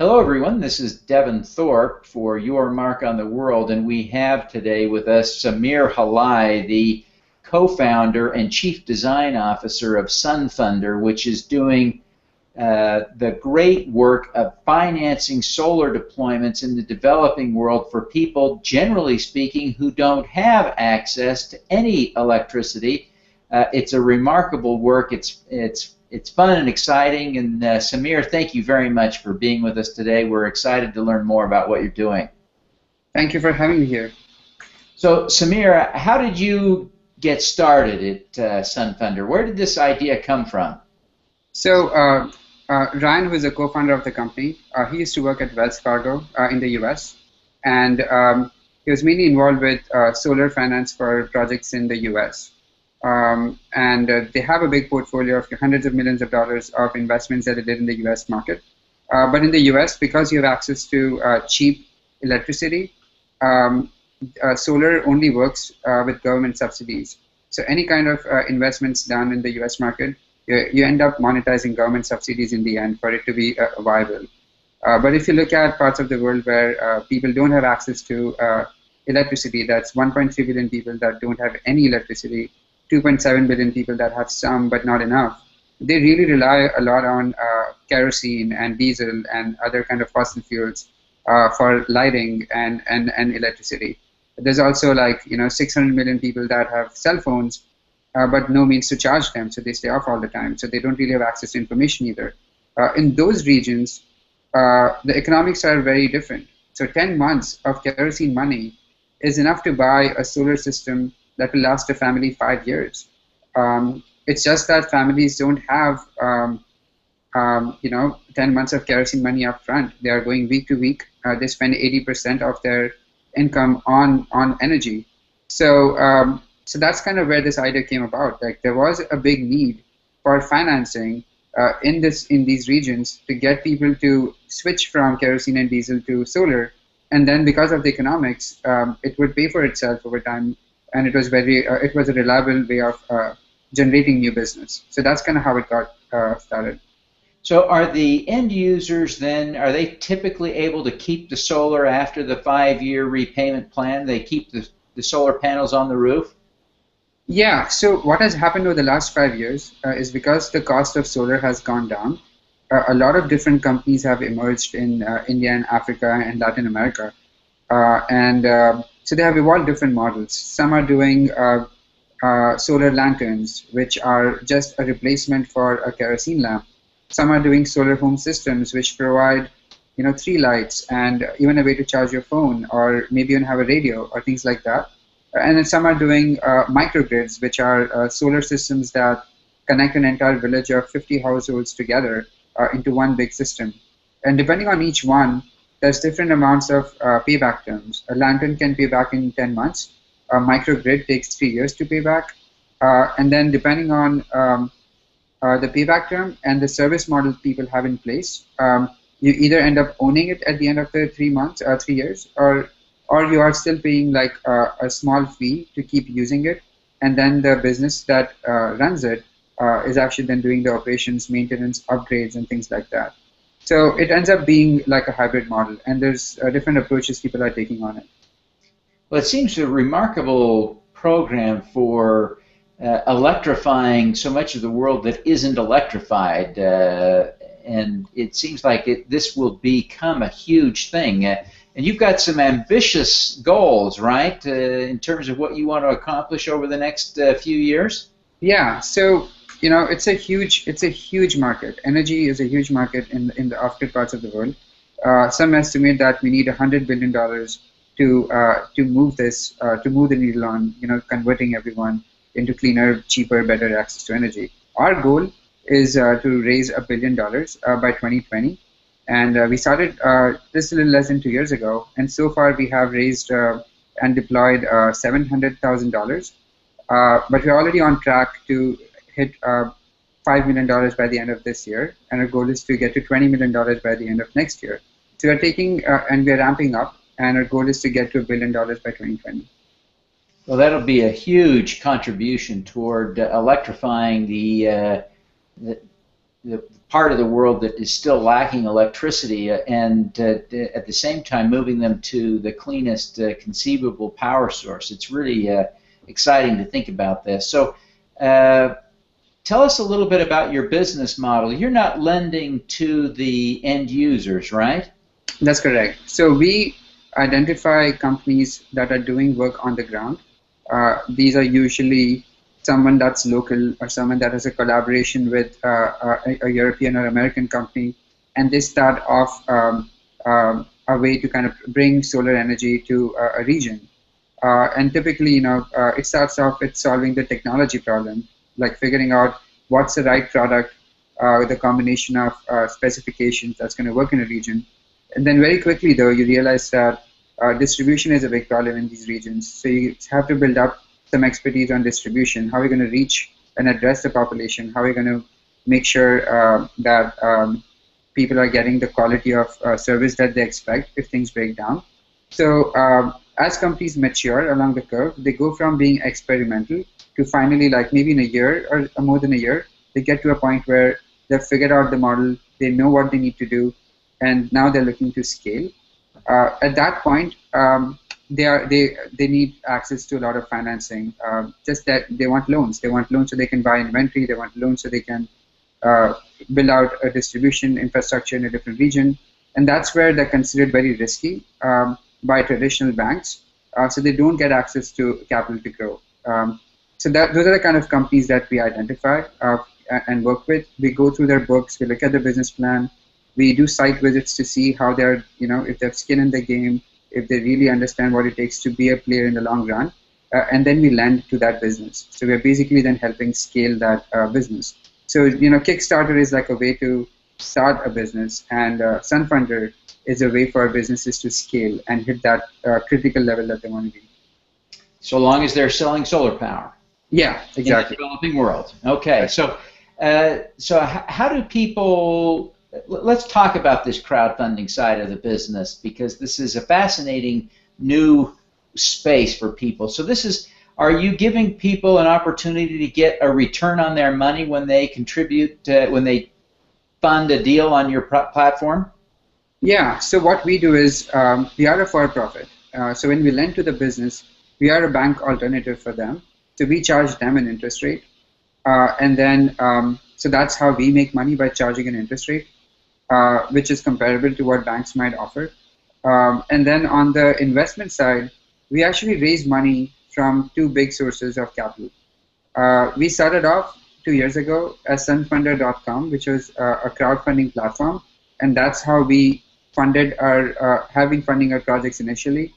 Hello, everyone. This is Devin Thorpe for Your Mark on the World, and we have today with us Samir Halai, the co-founder and chief design officer of SunFunder, which is doing the great work of financing solar deployments in the developing world for people, generally speaking, who don't have access to any electricity. It's a remarkable work. It's fun and exciting. And Samir, thank you very much for being with us today. We're excited to learn more about what you're doing. Thank you for having me here. So, Samir, how did you get started at SunFunder? Where did this idea come from? So, Ryan, who is a co-founder of the company, he used to work at Wells Fargo in the US, and he was mainly involved with solar finance for projects in the US. They have a big portfolio of hundreds of millions of dollars of investments that they did in the US market. But in the US, because you have access to cheap electricity, solar only works with government subsidies. So any kind of investments done in the US market, you end up monetizing government subsidies in the end for it to be viable. But if you look at parts of the world where people don't have access to electricity, that's 1.3 billion people that don't have any electricity, 2.7 billion people that have some but not enough. They really rely a lot on kerosene and diesel and other kind of fossil fuels for lighting and electricity. There's also 600 million people that have cell phones but no means to charge them, so they stay off all the time. So they don't really have access to information either. In those regions, the economics are very different. So 10 months of kerosene money is enough to buy a solar system that will last a family 5 years. It's just that families don't have 10 months of kerosene money up front. They are going week to week. They spend 80% of their income on energy. So that's kind of where this idea came about. Like, there was a big need for financing in these regions to get people to switch from kerosene and diesel to solar, and then because of the economics, it would pay for itself over time. And it was a reliable way of generating new business. So that's kind of how it got started. So are the end users then, are they typically able to keep the solar after the 5-year repayment plan? They keep the solar panels on the roof? Yeah, so what has happened over the last 5 years is because the cost of solar has gone down, a lot of different companies have emerged in India and Africa and Latin America. So they have evolved different models. Some are doing solar lanterns, which are just a replacement for a kerosene lamp. Some are doing solar home systems, which provide 3 lights and even a way to charge your phone, or maybe even have a radio or things like that. And then some are doing microgrids, which are solar systems that connect an entire village of 50 households together into one big system. And depending on each one, there's different amounts of payback terms. A lantern can pay back in 10 months. A microgrid takes 3 years to pay back. And then depending on the payback term and the service model people have in place, you either end up owning it at the end of the 3 years, or you are still paying like a small fee to keep using it. And then the business that runs it is actually then doing the operations, maintenance, upgrades, and things like that. So it ends up being like a hybrid model, and there's different approaches people are taking on it. Well, it seems a remarkable program for electrifying so much of the world that isn't electrified, and it seems like this will become a huge thing. And you've got some ambitious goals, right, in terms of what you want to accomplish over the next few years? Yeah, so it's a huge market. Energy is a huge market in the off-grid parts of the world. Some estimate that we need $100 billion to move the needle on converting everyone into cleaner, cheaper, better access to energy. Our goal is to raise $1 billion by 2020, and we started this a little less than 2 years ago. And so far, we have raised and deployed $700,000. But we're already on track to hit $5 million by the end of this year, and our goal is to get to $20 million by the end of next year. So we're taking and we're ramping up, and our goal is to get to $1 billion by 2020. Well, that'll be a huge contribution toward electrifying the part of the world that is still lacking electricity, and at the same time moving them to the cleanest conceivable power source. It's really exciting to think about this. So tell us a little bit about your business model. You're not lending to the end users, right? That's correct. So we identify companies that are doing work on the ground. These are usually someone that's local or someone that has a collaboration with a European or American company, and they start off a way to kind of bring solar energy to a region. And typically, it starts off with solving the technology problem, like figuring out what's the right product with a combination of specifications that's going to work in a region. And then very quickly, though, you realize that distribution is a big problem in these regions. So you have to build up some expertise on distribution. How are we going to reach and address the population? How are we going to make sure that people are getting the quality of service that they expect if things break down? So as companies mature along the curve, they go from being experimental to finally, like maybe in a year or more than a year, they get to a point where they've figured out the model, they know what they need to do, and now they're looking to scale. At that point, they need access to a lot of financing. Just that they want loans. They want loans so they can buy inventory. They want loans so they can build out a distribution infrastructure in a different region. And that's where they're considered very risky by traditional banks. So they don't get access to capital to grow. So those are the kind of companies that we identify and work with. We go through their books. We look at their business plan. We do site visits to see how they're, if they have skin in the game, if they really understand what it takes to be a player in the long run, and then we lend to that business. So we're basically then helping scale that business. So, Kickstarter is like a way to start a business, and SunFunder is a way for businesses to scale and hit that critical level that they want to be. So long as they're selling solar power. Yeah, exactly. In the developing world. Okay, so how do people? Let's talk about this crowdfunding side of the business, because this is a fascinating new space for people. So are you giving people an opportunity to get a return on their money when they contribute, when they fund a deal on your platform? Yeah, so what we do is we are a for-profit. So when we lend to the business, we are a bank alternative for them. So we charge them an interest rate. And then, so that's how we make money, by charging an interest rate. Which is comparable to what banks might offer. And then on the investment side, we actually raise money from two big sources of capital. We started off 2 years ago as SunFunder.com, which was a crowdfunding platform, and that's how we funded have been funding our projects initially,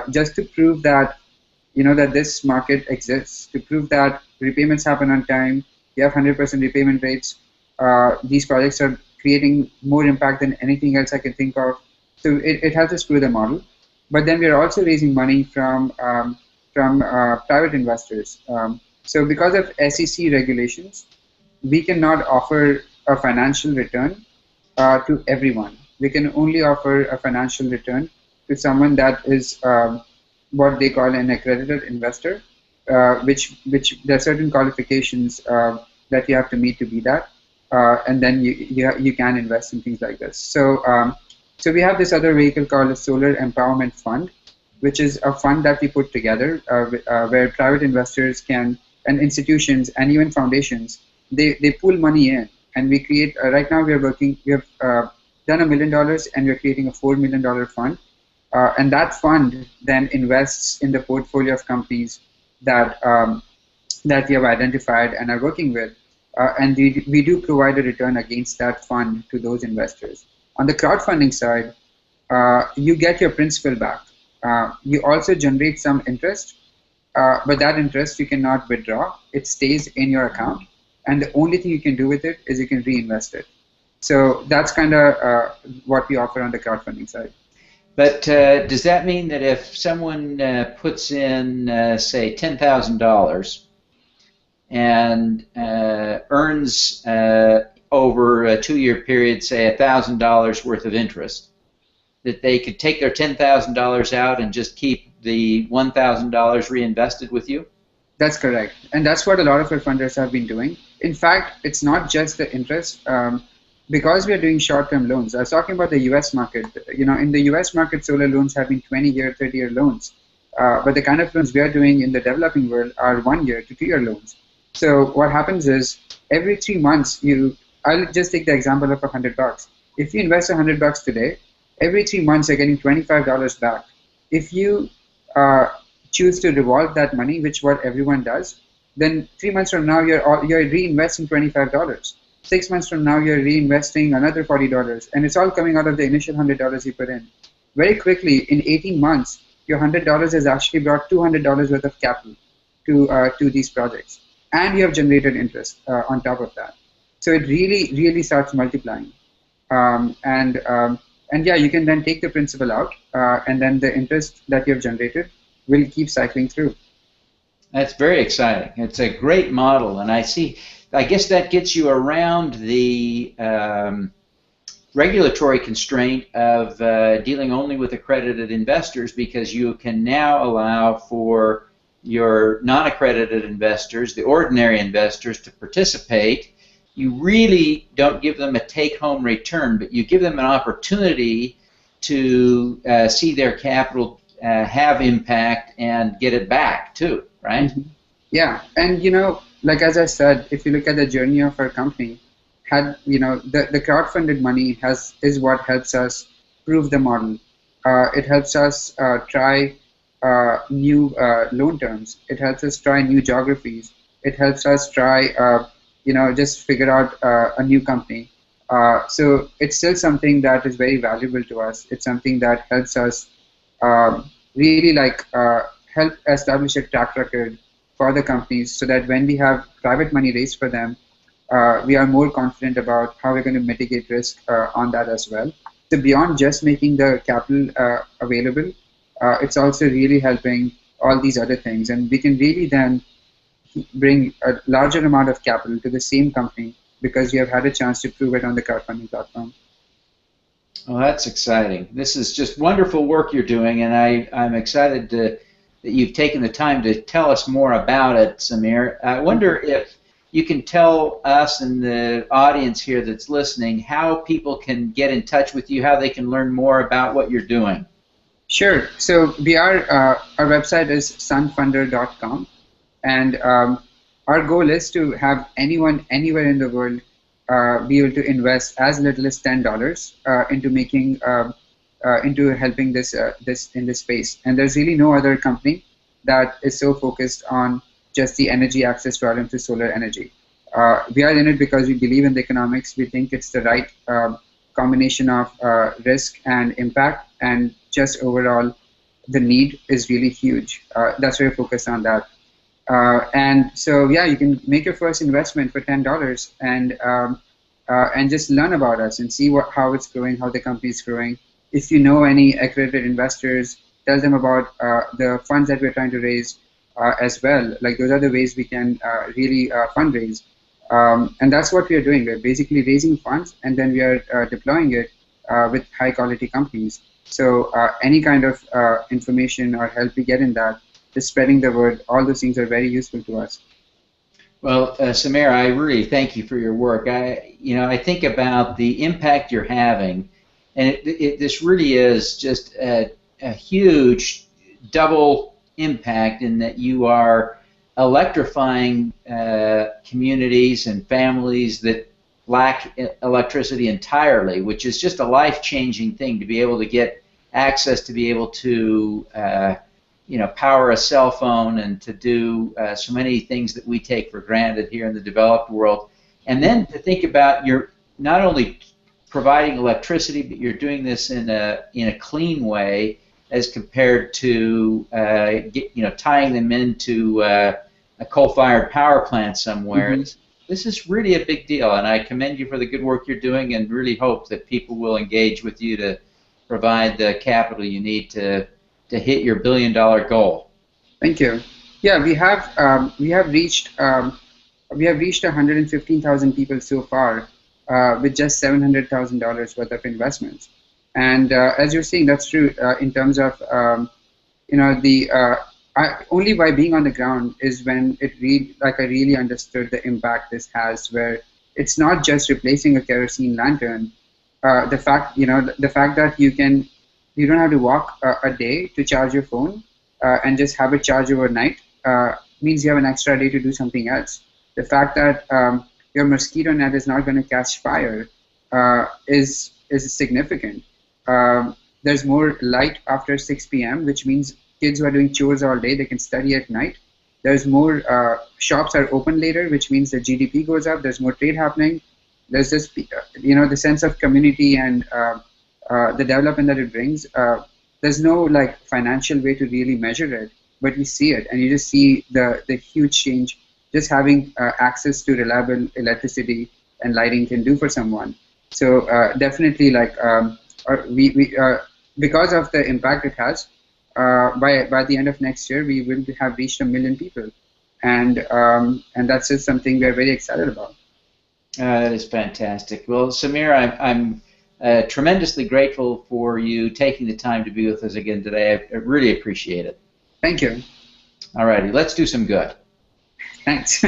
just to prove that that this market exists, to prove that repayments happen on time. We have 100% repayment rates. These projects are creating more impact than anything else I can think of. So it helps us prove the model. But then we're also raising money from private investors. So because of SEC regulations, we cannot offer a financial return to everyone. We can only offer a financial return to someone that is what they call an accredited investor, which there are certain qualifications that you have to meet to be that. And then you can invest in things like this. So so we have this other vehicle called a Solar Empowerment Fund, which is a fund that we put together where private investors and institutions and even foundations, they pool money in, and we create. Right now we have done $1 million, and we're creating a $4 million fund, and that fund then invests in the portfolio of companies that that we have identified and are working with. And we do provide a return against that fund to those investors. On the crowdfunding side, you get your principal back. You also generate some interest, but that interest you cannot withdraw. It stays in your account, and the only thing you can do with it is you can reinvest it. So that's kind of what we offer on the crowdfunding side. But does that mean that if someone puts in, say, $10,000 and earns over a 2-year period, say $1,000 worth of interest, that they could take their $10,000 out and just keep the $1,000 reinvested with you? That's correct, and that's what a lot of our funders have been doing. In fact, it's not just the interest. Because we are doing short-term loans, I was talking about the U.S. market. In the U.S. market, solar loans have been 20-year, 30-year loans. But the kind of loans we are doing in the developing world are 1-year to 2-year loans. So what happens is every 3 months, I'll just take the example of $100. If you invest $100 today, every 3 months you're getting $25 back. If you choose to revolve that money, which what everyone does, then 3 months from now you're reinvesting $25. 6 months from now you're reinvesting another $40, and it's all coming out of the initial $100 you put in. Very quickly, in 18 months, your $100 has actually brought $200 worth of capital to these projects, and you have generated interest on top of that. So it really starts multiplying, and yeah, you can then take the principal out, and then the interest that you have generated will keep cycling through. That's very exciting. It's a great model, and I guess that gets you around the regulatory constraint of dealing only with accredited investors, because you can now allow for your non-accredited investors, the ordinary investors, to participate. You really don't give them a take-home return, but you give them an opportunity to see their capital have impact and get it back too, right? Mm-hmm. Yeah, and like as I said, if you look at the journey of our company, the crowdfunded money is what helps us prove the model. It helps us try new loan terms. It helps us try new geographies. It helps us try, just figure out a new company. So it's still something that is very valuable to us. It's something that helps us really help establish a track record for the companies, so that when we have private money raised for them, we are more confident about how we're going to mitigate risk on that as well. So beyond just making the capital available, it's also really helping all these other things, and we can really then bring a larger amount of capital to the same company because you have had a chance to prove it on the crowdfunding platform. Oh, that's exciting. This is just wonderful work you're doing, and I'm excited that you've taken the time to tell us more about it, Samir. I wonder if you can tell us and the audience here that's listening how people can get in touch with you, how they can learn more about what you're doing. Sure. So our website is sunfunder.com, and our goal is to have anyone anywhere in the world be able to invest as little as $10 into making into helping this in this space. And there's really no other company that is so focused on just the energy access problem to solar energy. We are in it because we believe in the economics. We think it's the right combination of risk and impact, and just overall the need is really huge. That's why we're focused on that. And so yeah, you can make your first investment for $10 and just learn about us and see how it's growing, how the company is growing. If you know any accredited investors, tell them about the funds that we're trying to raise as well. Like, those are the ways we can really fundraise. And that's what we are doing. We're basically raising funds, and then we are deploying it with high-quality companies. So any kind of information or help we get in that, just spreading the word, all those things are very useful to us. Well, Samir, I really thank you for your work. I think about the impact you're having, and this really is just a huge double impact in that you are electrifying communities and families that lack electricity entirely, which is just a life-changing thing to be able to get access to be able to power a cell phone and to do so many things that we take for granted here in the developed world. And then to think about you're not only providing electricity, but you're doing this in a clean way as compared to tying them into a coal-fired power plant somewhere. Mm-hmm. This is really a big deal, and I commend you for the good work you're doing, and really hope that people will engage with you to provide the capital you need to hit your billion-dollar goal. Thank you. Yeah, we have reached 115,000 people so far with just $700,000 worth of investments. And as you're seeing, that's true in terms of only by being on the ground is when I really understood the impact this has, where it's not just replacing a kerosene lantern. The fact that you don't have to walk a day to charge your phone and just have it charge overnight means you have an extra day to do something else. The fact that your mosquito net is not going to catch fire is significant. There's more light after 6 p.m., which means kids who are doing chores all day, they can study at night. There's more shops are open later, which means the GDP goes up. There's more trade happening. There's just the sense of community and the development that it brings. There's no like financial way to really measure it, but you see it, and you just see the huge change just having access to reliable electricity and lighting can do for someone. So definitely, like because of the impact it has, by the end of next year, we will have reached 1 million people, and that's just something we are very excited about. That is fantastic. Well, Samir, I'm tremendously grateful for you taking the time to be with us again today. I really appreciate it. Thank you. All righty, let's do some good. Thanks.